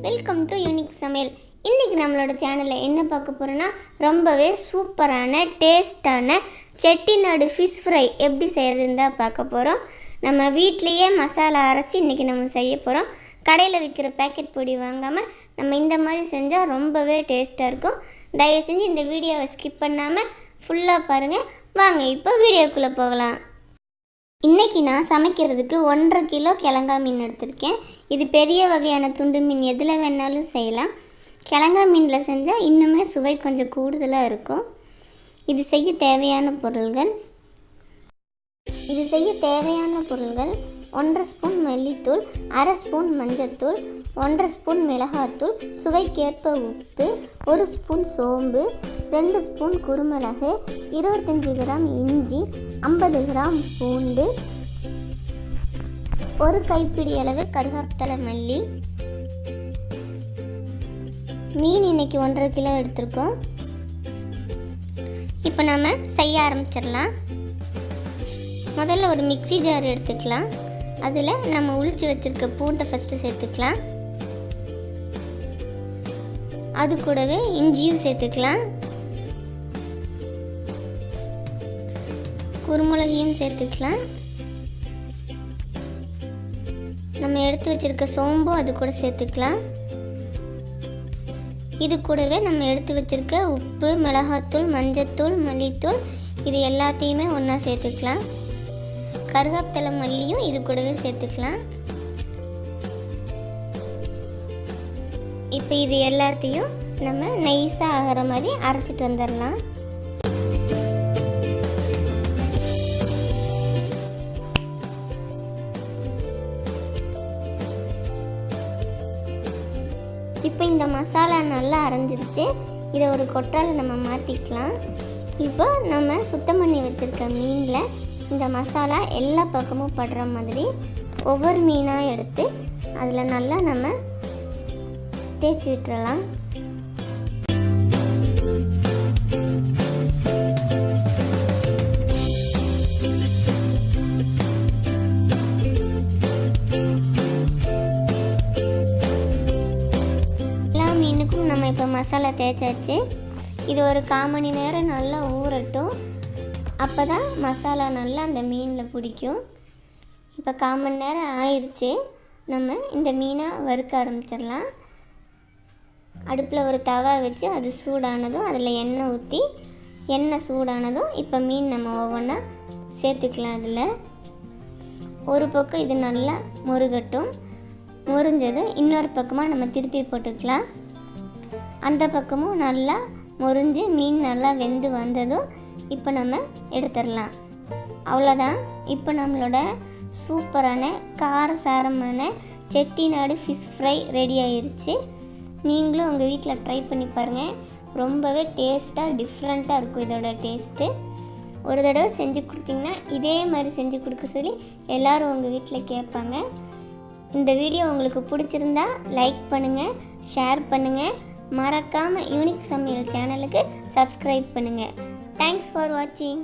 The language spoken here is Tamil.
Welcome to UniqueSamayal. இன்றைக்கி நம்மளோட சேனலில் என்ன பார்க்க போகிறோன்னா ரொம்பவே சூப்பரான டேஸ்டான செட்டிநாடு ஃபிஷ் ஃப்ரை எப்படி செய்கிறதுன்னு தான் பார்க்க போகிறோம். நம்ம வீட்லேயே மசாலா அரைச்சி இன்றைக்கி நம்ம செய்ய போகிறோம். கடையில் விற்கிற பேக்கெட் பொடி வாங்காமல் நம்ம இந்த மாதிரி செஞ்சால் ரொம்பவே டேஸ்ட்டாக இருக்கும். தயவு செஞ்சு இந்த வீடியோவை ஸ்கிப் பண்ணாமல் ஃபுல்லாக பாருங்கள். வாங்க இப்போ வீடியோக்குள்ளே போகலாம். இன்றைக்கி நான் சமைக்கிறதுக்கு 1.5 கிலோ கிழங்கா மீன் எடுத்திருக்கேன். இது பெரிய வகையான துண்டு மீன், எதில் வேணாலும் செய்யலாம். கிழங்கா மீனில் செஞ்சால் இன்னுமே சுவை கொஞ்சம் கூடுதலாக இருக்கும். இது செய்ய தேவையான பொருள்கள் 1.5 ஸ்பூன் மல்லித்தூள், 1/2 ஸ்பூன் மஞ்சத்தூள், 1/2 ஸ்பூன் மிளகாத்தூள், சுவைக்கேற்ப உப்பு, 1 ஸ்பூன் சோம்பு, 2 ஸ்பூன் குருமிளகு, 25 கிராம் இஞ்சி, 50 கிராம் பூண்டு, 1 கைப்பிடி அளவு கருவேப்பிலை மல்லி. மீன் இன்னைக்கு 1.5 கிலோ எடுத்திருக்கோம். இப்போ நம்ம செய்ய ஆரம்பிச்சிடலாம். முதல்ல ஒரு மிக்ஸி ஜார் எடுத்துக்கலாம். அதில் நம்ம உளிச்சு வச்சுருக்க பூண்டை ஃபஸ்ட்டு சேர்த்துக்கலாம். அது கூடவே இஞ்சியும் சேர்த்துக்கலாம். குருமிளகையும் சேர்த்துக்கலாம். நம்ம எடுத்து வச்சுருக்க சோம்பும் அது கூட சேர்த்துக்கலாம். இது கூடவே நம்ம எடுத்து வச்சுருக்க உப்பு, மிளகாத்தூள், மஞ்சத்தூள், மல்லித்தூள் இது எல்லாத்தையுமே ஒன்றா சேர்த்துக்கலாம். கருவேப்பிலை மல்லியும் இது கூடவே சேர்த்துக்கலாம். இப்போ இது எல்லாத்தையும் நம்ம நைஸாக ஆகிற மாதிரி அரைச்சிட்டு வந்துடலாம். இப்போ இந்த மசாலா நல்லா அரைஞ்சிருச்சு. இதை ஒரு கொட்டால் நம்ம மாற்றிக்கலாம். இப்போ நம்ம சுத்தம் பண்ணி வச்சுருக்க மீனில் இந்த மசாலா எல்லா பக்கமும் படுற மாதிரி ஒவ்வொரு மீனாக எடுத்து அதில் நல்லா நம்ம தேய்ச்சி விட்டுறலாம். எல்லா மீனுக்கும் நம்ம இப்போ மசாலா தேய்ச்சாச்சு. இது ஒரு 1/4 மணி நேரம் நல்லா ஊறட்டும். அப்போ தான் மசாலா நல்லா அந்த மீனில் பிடிக்கும். இப்போ 1/4 மணி நேரம் ஆயிடுச்சு. நம்ம இந்த மீனை வறுக்க ஆரம்பிச்சிடலாம். அடுப்பில் ஒரு தவா வச்சு அது சூடானதும் அதில் எண்ணெய் ஊற்றி, எண்ணெய் சூடானதும் இப்போ மீன் நம்ம ஒவ்வொன்றா சேர்த்துக்கலாம். அதில் ஒரு பக்கம் இது நல்லா முருகட்டும். முறிஞ்சதும் இன்னொரு பக்கமாக நம்ம திருப்பி போட்டுக்கலாம். அந்த பக்கமும் நல்லா முறிஞ்சு மீன் நல்லா வெந்து வந்ததும் இப்போ நம்ம எடுத்துடலாம். அவ்வளோதான். இப்போ நம்மளோட சூப்பரான காரசாரமான செட்டிநாடு ஃபிஷ் ஃப்ரை ரெடி ஆயிடுச்சு. நீங்களும் உங்கள் வீட்டில் ட்ரை பண்ணி பாருங்கள். ரொம்பவே டேஸ்ட்டாக டிஃப்ரெண்ட்டாக இருக்கும் இதோட டேஸ்ட்டு. ஒரு தடவை செஞ்சு கொடுத்தீங்கன்னா இதே மாதிரி செஞ்சு கொடுக்க சொல்லி எல்லோரும் உங்கள் வீட்டில் கேட்பாங்க. இந்த வீடியோ உங்களுக்கு பிடிச்சிருந்தா லைக் பண்ணுங்கள், ஷேர் பண்ணுங்கள். மறக்காமல் UniqueSamayal சேனலுக்கு சப்ஸ்கிரைப் பண்ணுங்கள். Thanks for watching.